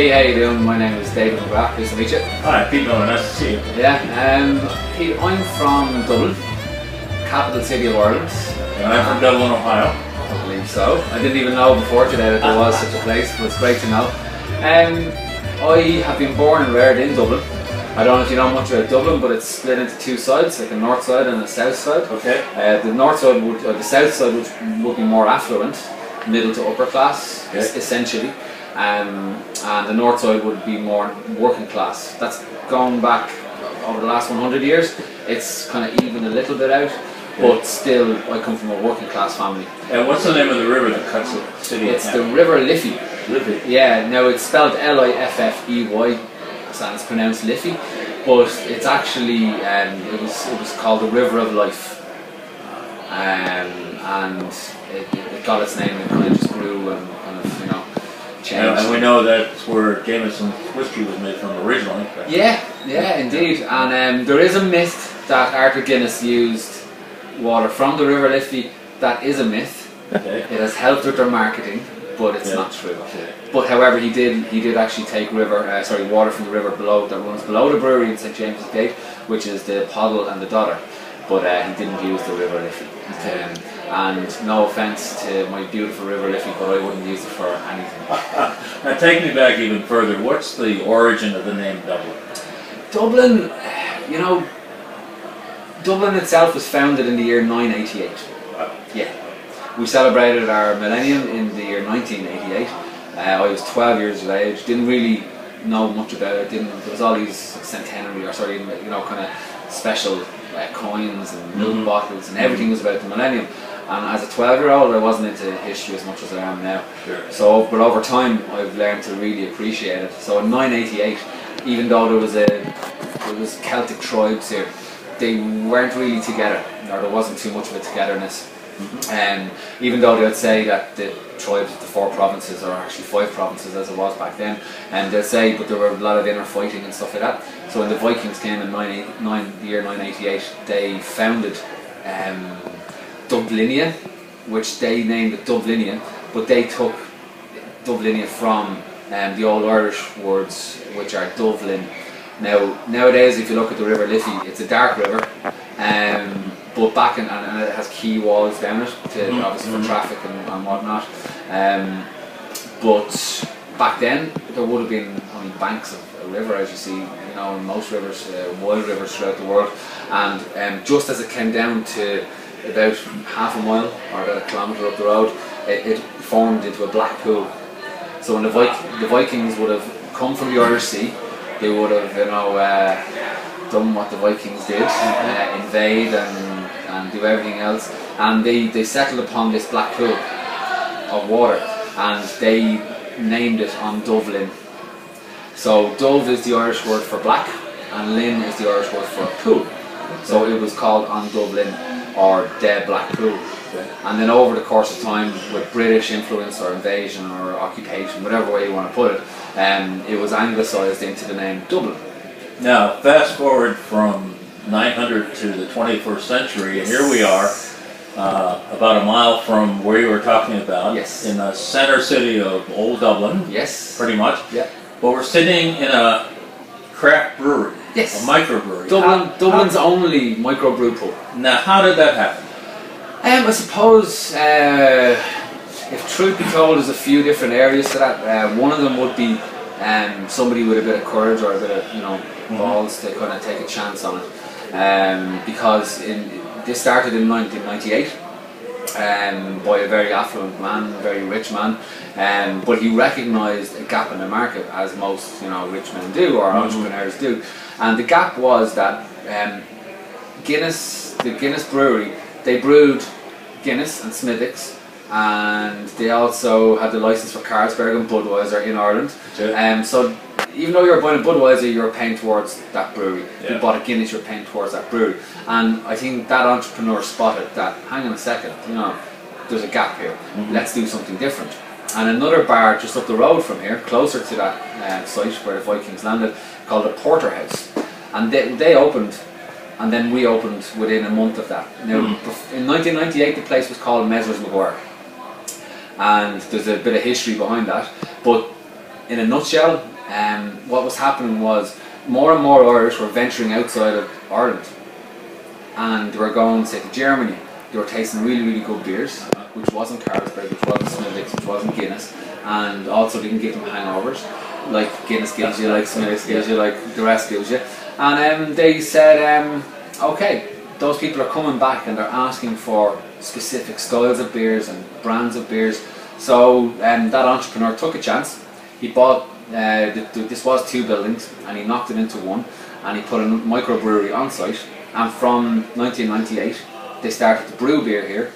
Hey, how you doing? My name is David McGrath. Nice to meet you. Hi, Pete Miller. Nice to see you. Yeah, Pete, I'm from Dublin, capital city of Ireland. And I'm from Dublin, Ohio. I believe so. I didn't even know before today that there was such a place, but it's great to know. I have been born and reared in Dublin. I don't know if you know much about Dublin, but it's split into two sides, like a north side and a south side. Okay. The north side would, or the south side would be more affluent, middle to upper class, essentially. And the north side would be more working class. That's going back over the last 100 years. It's kind of evened a little bit out, but still I come from a working class family. And what's the name of the river that cuts the city? It's the River Liffey. Liffey. Yeah, now it's spelled Liffey, so it's pronounced Liffey, but it's actually it was called the River of Life, and it got its name. It kind of just grew and kind of changed. And we know that's where Jameson whiskey was made from originally. Yeah, indeed. And there is a myth that Arthur Guinness used water from the River Liffey. That is a myth. Okay. It has helped with their marketing, but it's not true. Okay. But however, he did actually take water from the river that runs below the brewery in St James's Gate, which is the Poddle and the Dodder. But he didn't use the River Liffey. And no offence to my beautiful River Liffey, but I wouldn't use it for anything. Now take me back even further. What's the origin of the name Dublin? Dublin, Dublin itself was founded in the year 988. Wow. Yeah. We celebrated our millennium in the year 1988. I was 12 years of age, didn't really know much about it. There was all these centenary, or sorry, kind of special coins and milk bottles, and everything was about the millennium. And as a 12-year-old, I wasn't into history as much as I am now. Sure. So, but over time, I've learned to really appreciate it. So in 988, even though there was Celtic tribes here, they weren't really together, or there wasn't too much of a togetherness. Even though they would say that the tribes of the 4 provinces are actually 5 provinces as it was back then, and they'll say, but there were a lot of inner fighting and stuff like that. So when the Vikings came in the year 988, they founded Dublinia, which they named it Dublinia, but they took Dublinia from the old Irish words, which are Dublin. Now nowadays, if you look at the River Liffey, it's a dark river. But back and it has quay walls down it to obviously for traffic and whatnot. But back then there would have been only banks of a river, as you see, in most rivers, wild rivers throughout the world. And just as it came down to about half a mile or about a kilometre up the road, it formed into a black pool. So when the Vikings would have come from the Irish Sea, they would have done what the Vikings did, invade and do everything else, and they settled upon this black pool of water, and they named it on Dublin. So Dove is the Irish word for black, and Lin is the Irish word for pool. So it was called on Dublin, or the Black Pool. And then over the course of time, with British influence or invasion or occupation, whatever way you want to put it, it was anglicised into the name Dublin. Now fast forward from 900 to the 21st century, and here we are, about a mile from where you were talking about, in the center city of Old Dublin, pretty much. Yeah. But we're sitting in a craft brewery, a microbrewery. Dublin's only micro-brew pub. Now, how did that happen? I suppose, if truth be told, there's a few different areas to that. One of them would be somebody with a bit of courage or a bit of balls to kind of take a chance on it. Because this started in 1998 by a very affluent man, a very rich man, but he recognised a gap in the market, as most rich men do, or entrepreneurs do. And the gap was that the Guinness brewery, they brewed Guinness and Smithwick's, and they also had the license for Carlsberg and Budweiser in Ireland. So even though you're buying a Budweiser, you're paying towards that brewery. If you bought a Guinness, you're paying towards that brewery. And I think that entrepreneur spotted that, hang on a second, there's a gap here. Let's do something different. And another bar just up the road from here, closer to that site where the Vikings landed, called the Porterhouse. And they opened, and then we opened within a month of that. Now, in 1998, the place was called Messrs McGrath. And there's a bit of history behind that. But in a nutshell, what was happening was more and more Irish were venturing outside of Ireland, and they were going, say, to Germany. They were tasting really, really good beers, which wasn't Carlsberg, which wasn't Smithwick's, which wasn't Guinness, and also didn't give them hangovers, like Guinness gives you, like Smithwick's gives you, like the rest gives you. And they said, okay, those people are coming back and they're asking for specific styles of beers and brands of beers. So that entrepreneur took a chance. He bought, this was 2 buildings, and he knocked it into one, and he put a microbrewery on site. And from 1998, they started to brew beer here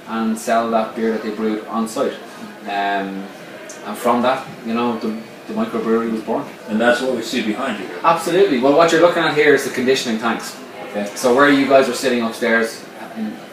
and sell that beer that they brewed on site. And from that, you know, the microbrewery was born. And that's what we see behind you here. Absolutely. Well, what you're looking at here is the conditioning tanks. Okay. So where you guys are sitting upstairs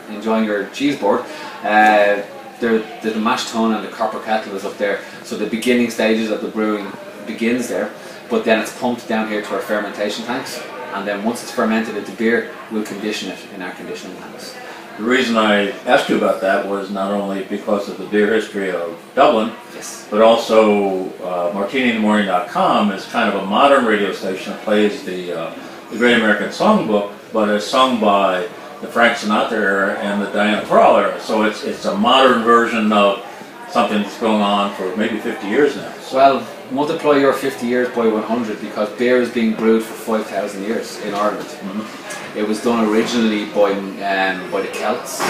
enjoying your cheese board, the mash tun and the copper kettle is up there. So the beginning stages of the brewing begins there, but then it's pumped down here to our fermentation tanks, and then once it's fermented into beer, we'll condition it in our conditioning tanks. The reason I asked you about that was not only because of the beer history of Dublin, yes, but also martinyinthemorning.com is kind of a modern radio station that plays the Great American Songbook, but is sung by the Frank Sinatra era and the Diana Krall era. So it's a modern version of something that's going on for maybe 50 years now. Well, multiply your 50 years by 100, because beer is being brewed for 5,000 years in Ireland. Mm-hmm. It was done originally by the Celts.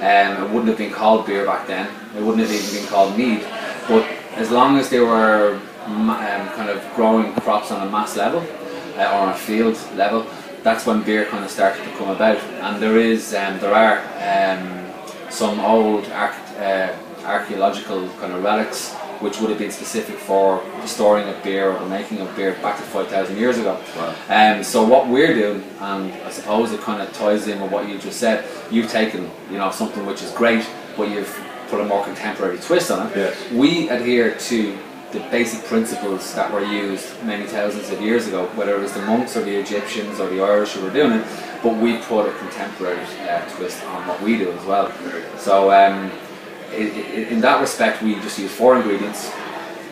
It wouldn't have been called beer back then. It wouldn't have even been called mead. But as long as they were kind of growing crops on a mass level or on a field level, that's when beer kind of started to come about. And there are some old archaeological kind of relics which would have been specific for the storing of beer or the making of beer back to 5,000 years ago. Wow. So what we're doing, and I suppose it kind of ties in with what you just said, you've taken, you know, something which is great, but you've put a more contemporary twist on it. Yes. We adhere to the basic principles that were used many thousands of years ago, whether it was the monks or the Egyptians or the Irish who were doing it, but we put a contemporary twist on what we do as well. So in that respect, we just use 4 ingredients.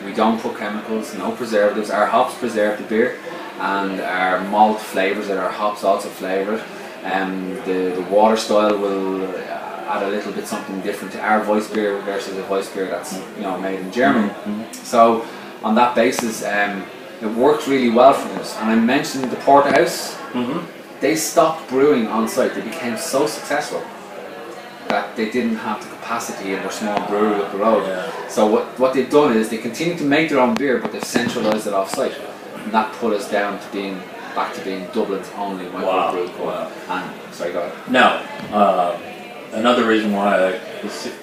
We don't put chemicals, no preservatives. Our hops preserve the beer, and our malt flavours it. Our hops also flavour it. The water style will add a little bit something different to our voice beer versus a voice beer that's, you know, made in Germany. Mm-hmm. So on that basis, it works really well for us. And I mentioned the porterhouse. Mm-hmm. They stopped brewing on site. They became so successful that they didn't have the capacity in their small brewery up the road. Yeah. So what they've done is they continue to make their own beer, but they've centralised it off site, and that put us down to being back to being Dublin's only microbrew pub. Wow. And sorry, go ahead. Now, another reason why I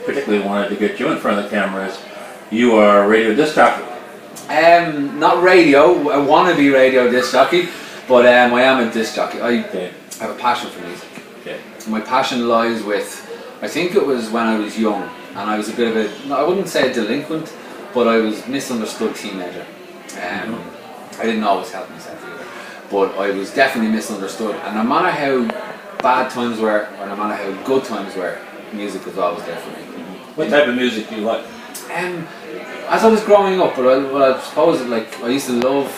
particularly wanted to get you in front of the camera is you are a radio disc jockey. Not radio. I want to be radio disc jockey, but I am a disc jockey. I have a passion for music. Okay. My passion lies with, I think it was when I was young, and I was a bit of I wouldn't say a delinquent, but I was misunderstood teenager. I didn't always help myself either, but I was definitely misunderstood, and no matter how bad times were, or no matter how good times were, music was always there for me. What type of music do you like? As I was growing up, but I suppose I used to love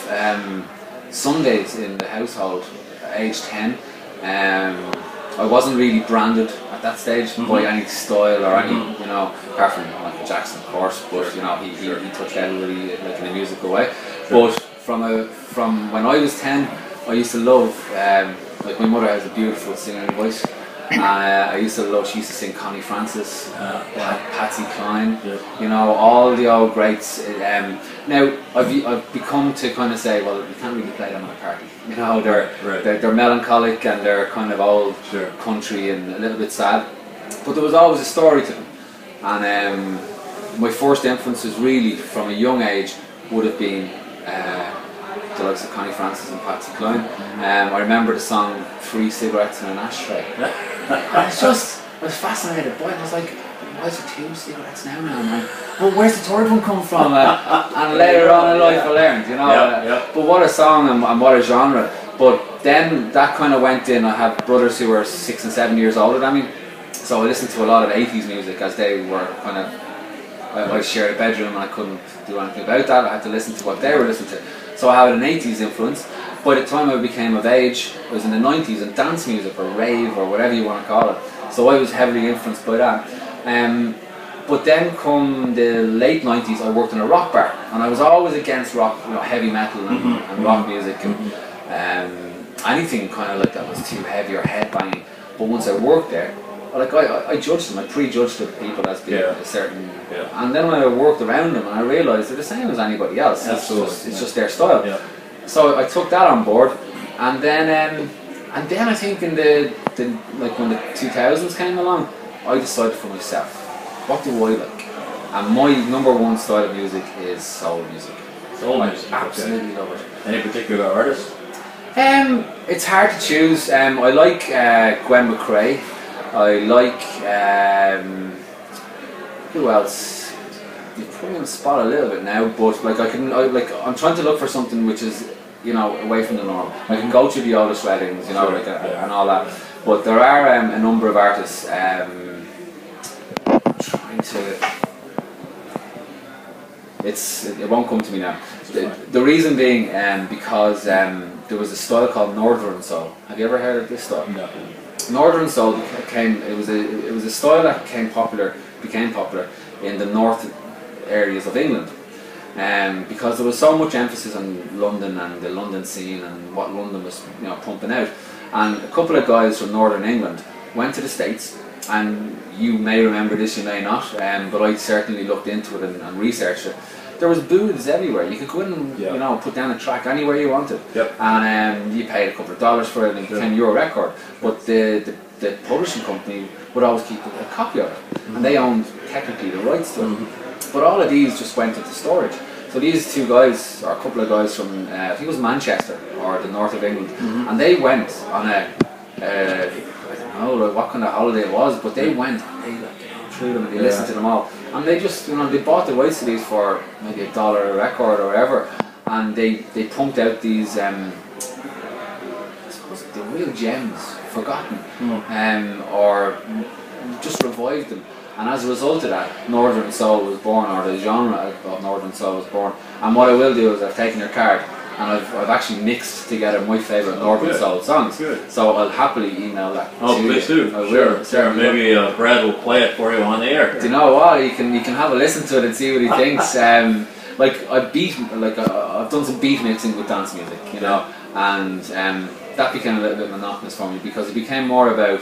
Sundays in the household, age 10. I wasn't really branded at that stage by any style or any, you know, apart from Michael Jackson, of course, but you know, he touched everybody like in a musical way. Sure. But from when I was 10, I used to love, like my mother has a beautiful singing voice. I used to love, she used to sing Connie Francis, Patsy Cline, you know, all the old greats. Now I've become to kind of say, well, you can't really play them at a party. You know, they're melancholic and they're kind of old country and a little bit sad, but there was always a story to them. And my first influences really from a young age would have been the likes of Connie Francis and Patsy Cline. I remember the song 3 Cigarettes in an Ashtray. And it's just, I was fascinated by it. I was like, why is there 2 cigarettes now, man? Well, where's the third one come from? And later on in life I learned, you know. But what a song and what a genre. But then that kind of went in. I have brothers who were 6 and 7 years older than me, so I listened to a lot of 80s music as they were kind of, I shared a bedroom and I couldn't do anything about that. I had to listen to what they were listening to. So I had an 80s influence. By the time I became of age, I was in the 90s, and dance music or rave or whatever you want to call it. So I was heavily influenced by that. But then come the late 90s, I worked in a rock bar, and I was always against rock, heavy metal and rock music and anything kind of like that was too heavy or headbanging. But once I worked there, I judged them, I prejudged the people as being a certain, and then when I worked around them, and I realised they're the same as anybody else. Absolutely. It's just their style. Yeah. So I took that on board, and then I think in the when the 2000s came along, I decided for myself, what do I like? And my number one style of music is soul music. Soul music. Absolutely love it. Any particular artist? It's hard to choose. I like Gwen McRae. I like who else? You put me on the spot a little bit now, but I'm trying to look for something which is away from the norm. I can go to the Oldest Reddings, and all that. But there are a number of artists. Trying to. It won't come to me now. The reason being because there was a style called Northern Soul. Have you ever heard of this style? No. Northern Soul it was a style that became popular in the north areas of England, because there was so much emphasis on London and the London scene and what London was pumping out, and a couple of guys from Northern England went to the States, and you may remember this, you may not, but I certainly looked into it and researched it. There was booths everywhere. You could go in and put down a track anywhere you wanted, and you paid a couple of dollars for it, and it became your record. But the publishing company would always keep a copy of it, and they owned technically the rights to it. But all of these just went into storage. So these two guys, or a couple of guys from, I think it was Manchester or the north of England, and they went on I don't know what kind of holiday it was, but they went and they through them and they listened to them all, and they just they bought the rights to these for maybe $1 a record or whatever, and they pumped out these I suppose the real gems, forgotten, or just revived them. And as a result of that, Northern Soul was born, or the genre of Northern Soul was born. And what I will do is I've taken your card and I've actually mixed together my favourite Northern Soul songs. Good. So I'll happily email that to you. Please do. Sure. Maybe Brad will play it for you on the air. Do you know what? You can have a listen to it and see what he thinks. I've done some beat mixing with dance music, and that became a little bit monotonous for me because it became more about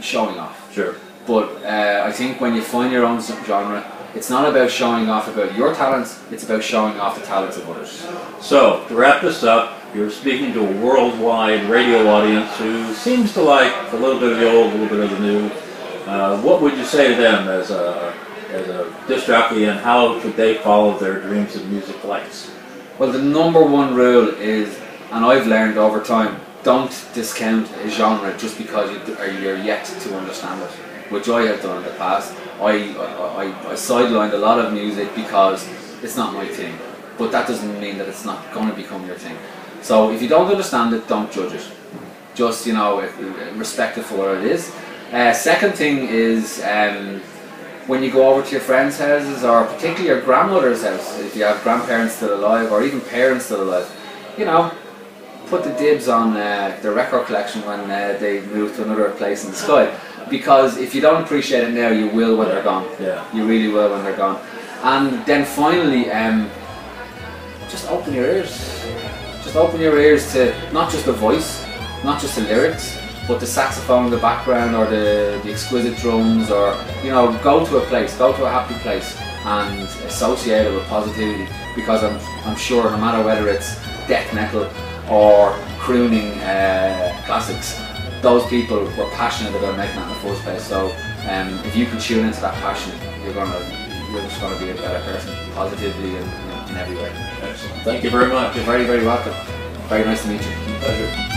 showing off. Sure. But I think when you find your own genre, it's not about showing off about your talents, it's about showing off the talents of others. So, to wrap this up, you're speaking to a worldwide radio audience who seems to like a little bit of the old, a little bit of the new. What would you say to them as a disc jockey, and how could they follow their dreams of music likes? Well, the number one rule is, and I've learned over time, don't discount a genre just because you're yet to understand it, which I have done in the past. I sidelined a lot of music because it's not my thing, but that doesn't mean that it's not going to become your thing. So if you don't understand it, don't judge it. Just respect it for what it is. Second thing is when you go over to your friends' houses, or particularly your grandmother's house, if you have grandparents still alive or even parents still alive, put the dibs on the record collection when they move to another place in the sky. Because if you don't appreciate it now, you will when they're gone. Yeah. You really will when they're gone. And then finally, just open your ears. Just open your ears to not just the voice, not just the lyrics, but the saxophone in the background, or the exquisite drums, or go to a place, go to a happy place, and associate it with positivity. Because I'm sure no matter whether it's death metal or crooning classics, those people were passionate about making that in the first place. So if you can tune into that passion, you're just going to be a better person, positively and in every way. Excellent. Thank you very much. You're very, very welcome. Very nice to meet you. Pleasure.